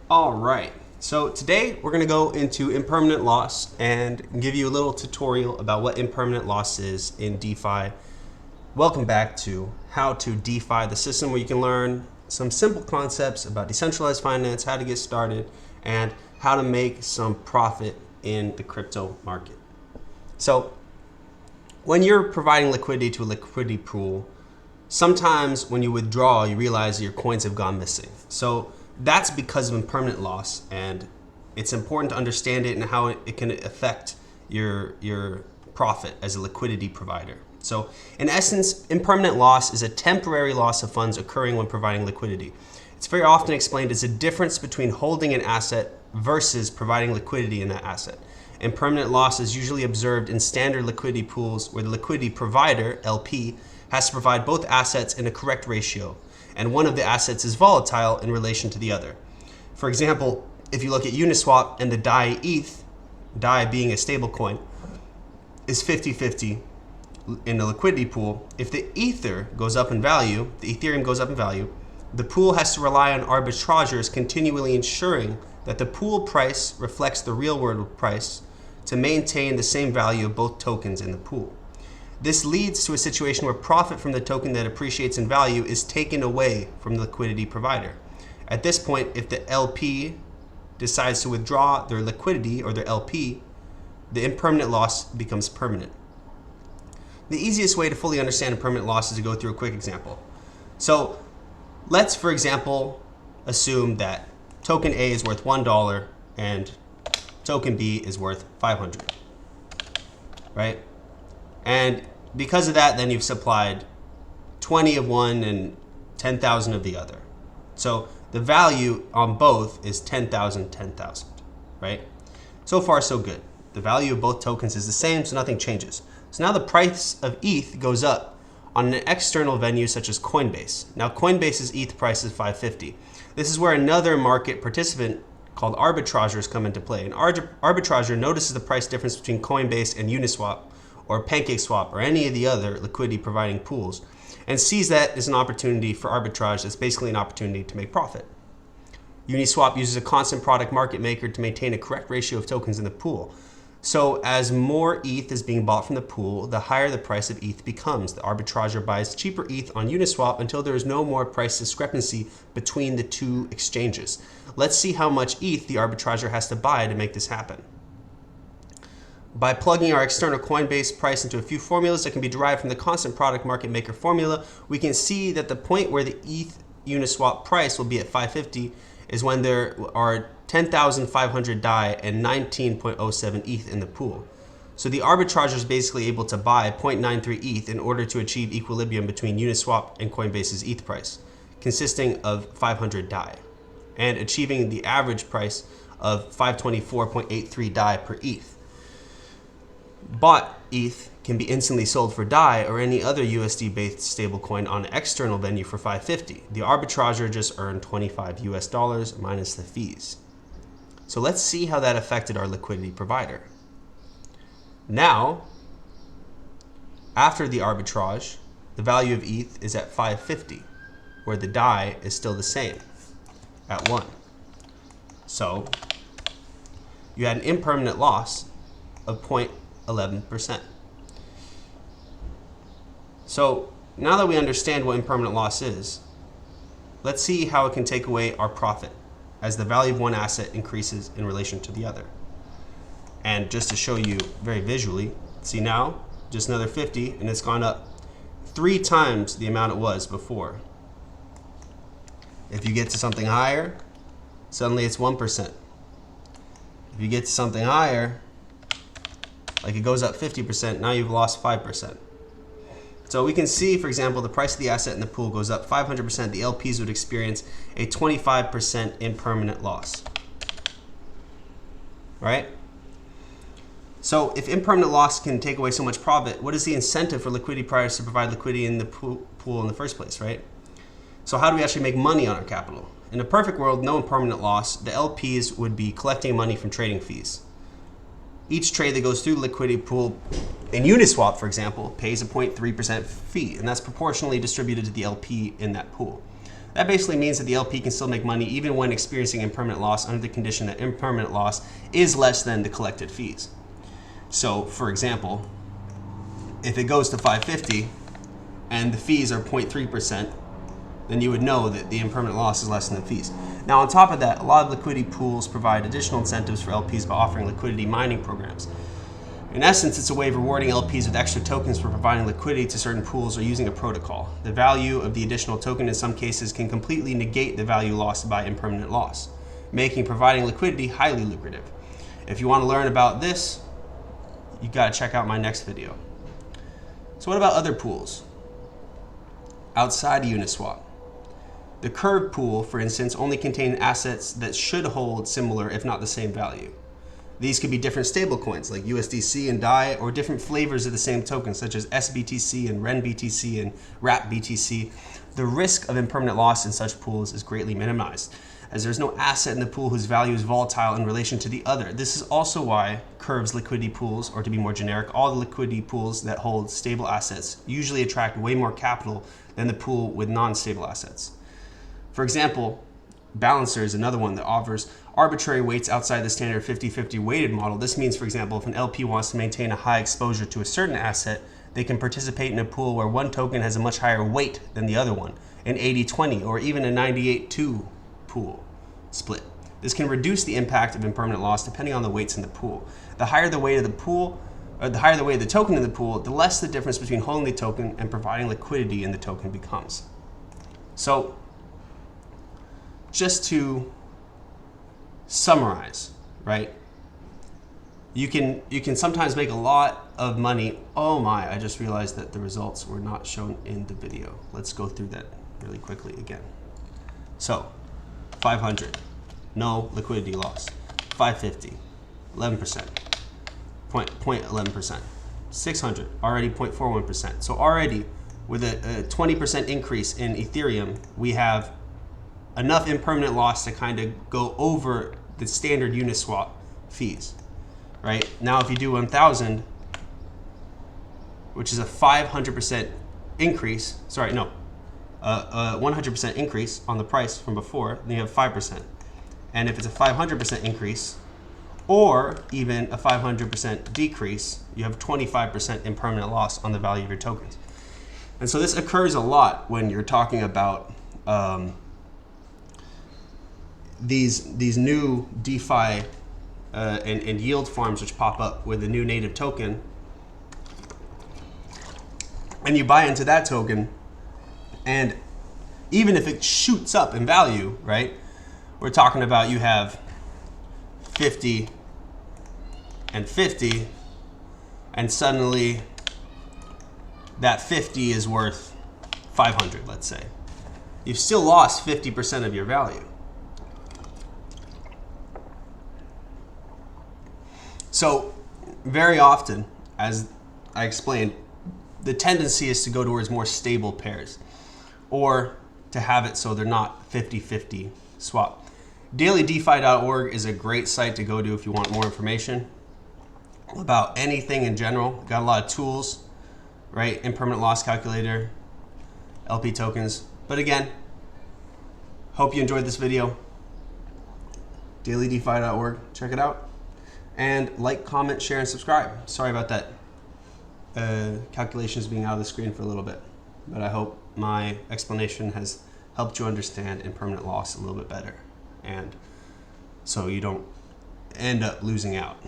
All right, so today we're going to go into impermanent loss and give you a little tutorial about what impermanent loss is in DeFi. Welcome back to How to DeFi, the system where you can learn some simple concepts about decentralized finance, how to get started, and how to make some profit in the crypto market. So when you're providing liquidity to a liquidity pool, sometimes when you withdraw, you realize your coins have gone missing. So that's because of impermanent loss, and it's important to understand it and how it can affect your profit as a liquidity provider. So in essence, impermanent loss is a temporary loss of funds occurring when providing liquidity. It's very often explained as a difference between holding an asset versus providing liquidity in that asset. Impermanent loss is usually observed in standard liquidity pools where the liquidity provider, LP, has to provide both assets in a correct ratio, and one of the assets is volatile in relation to the other. For example, if you look at Uniswap and the DAI ETH, DAI being a stable coin, is 50-50 in the liquidity pool. If the Ether goes up in value, the Ethereum goes up in value, the pool has to rely on arbitrageurs continually ensuring that the pool price reflects the real world price to maintain the same value of both tokens in the pool. This leads to a situation where profit from the token that appreciates in value is taken away from the liquidity provider. At this point, if the LP decides to withdraw their liquidity or their LP, the impermanent loss becomes permanent. The easiest way to fully understand impermanent loss is to go through a quick example. So let's, for example, assume that token A is worth $1 and token B is worth 500, right? And because of that, then you've supplied 20 of one and 10,000 of the other. So the value on both is 10,000, 10,000, right? So far, so good. The value of both tokens is the same, so nothing changes. So now the price of ETH goes up on an external venue such as Coinbase. Now Coinbase's ETH price is 550. This is where another market participant called arbitrageurs come into play. An arbitrager notices the price difference between Coinbase and Uniswap, or PancakeSwap, or any of the other liquidity providing pools, and sees that as an opportunity for arbitrage. That's basically an opportunity to make profit. Uniswap uses a constant product market maker to maintain a correct ratio of tokens in the pool. So as more ETH is being bought from the pool, the higher the price of ETH becomes. The arbitrager buys cheaper ETH on Uniswap until there is no more price discrepancy between the two exchanges. Let's see how much ETH the arbitrager has to buy to make this happen. By plugging our external Coinbase price into a few formulas that can be derived from the constant product market maker formula, we can see that the point where the ETH Uniswap price will be at 550 is when there are 10,500 DAI and 19.07 ETH in the pool. So the arbitrager is basically able to buy 0.93 ETH in order to achieve equilibrium between Uniswap and Coinbase's ETH price, consisting of 500 DAI, and achieving the average price of 524.83 DAI per ETH. Bought ETH can be instantly sold for DAI or any other USD-based stablecoin on an external venue for 550. The arbitrager just earned $25 minus the fees. So let's see how that affected our liquidity provider. Now, after the arbitrage, the value of ETH is at 550, where the DAI is still the same at 1. So you had an impermanent loss of 0.11%. So now that we understand what impermanent loss is, let's see how it can take away our profit as the value of one asset increases in relation to the other. And just to show you very visually, see now, just another 50, and it's gone up 3 times the amount it was before. If you get to something higher, suddenly it's 1%. If you get to something higher, like it goes up 50%, now you've lost 5%. So we can see, for example, the price of the asset in the pool goes up 500%, the LPs would experience a 25% impermanent loss, right? So if impermanent loss can take away so much profit, what is the incentive for liquidity providers to provide liquidity in the pool in the first place, right? So how do we actually make money on our capital? In a perfect world, no impermanent loss, the LPs would be collecting money from trading fees. Each trade that goes through the liquidity pool in Uniswap, for example, pays a 0.3% fee, and that's proportionally distributed to the LP in that pool. That basically means that the LP can still make money even when experiencing impermanent loss under the condition that impermanent loss is less than the collected fees. So, for example, if it goes to 550 and the fees are 0.3%, then you would know that the impermanent loss is less than the fees. Now, on top of that, a lot of liquidity pools provide additional incentives for LPs by offering liquidity mining programs. In essence, it's a way of rewarding LPs with extra tokens for providing liquidity to certain pools or using a protocol. The value of the additional token in some cases can completely negate the value lost by impermanent loss, making providing liquidity highly lucrative. If you want to learn about this, you got to check out my next video. So what about other pools outside of Uniswap? The Curve pool, for instance, only contains assets that should hold similar, if not the same value. These could be different stablecoins like USDC and DAI, or different flavors of the same token, such as SBTC and RenBTC and WrapBTC. The risk of impermanent loss in such pools is greatly minimized, as there's no asset in the pool whose value is volatile in relation to the other. This is also why Curve's liquidity pools, or to be more generic, all the liquidity pools that hold stable assets usually attract way more capital than the pool with non-stable assets. For example, Balancer is another one that offers arbitrary weights outside the standard 50-50 weighted model. This means, for example, if an LP wants to maintain a high exposure to a certain asset, they can participate in a pool where one token has a much higher weight than the other one, an 80-20 or even a 98-2 pool split. This can reduce the impact of impermanent loss depending on the weights in the pool. The higher the weight of the pool, or the higher the weight of the token in the pool, the less the difference between holding the token and providing liquidity in the token becomes. So, just to summarize, right? You can sometimes make a lot of money. Oh my, I just realized that the results were not shown in the video. Let's go through that really quickly again. So, 500, no liquidity loss. 550, 11%, 0.11%. 600, already 0.41%. So already with a 20% increase in Ethereum, we have enough impermanent loss to kind of go over the standard Uniswap fees, right? Now, if you do 1,000, which is a 500% increase, sorry, no, 100% increase on the price from before, then you have 5%. And if it's a 500% increase, or even a 500% decrease, you have 25% impermanent loss on the value of your tokens. And so this occurs a lot when you're talking about these new DeFi and yield farms which pop up with a new native token, and you buy into that token, and even if it shoots up in value, right? We're talking about you have 50 and 50, and suddenly that 50 is worth 500, let's say. You've still lost 50% of your value. So very often, as I explained, the tendency is to go towards more stable pairs, or to have it so they're not 50-50 swap. DailyDeFi.org is a great site to go to if you want more information about anything in general. Got a lot of tools, right? Impermanent loss calculator, LP tokens. But again, hope you enjoyed this video. DailyDeFi.org, check it out. And like, comment, share, and subscribe. Sorry about that calculations being out of the screen for a little bit, but I hope my explanation has helped you understand impermanent loss a little bit better, and so you don't end up losing out.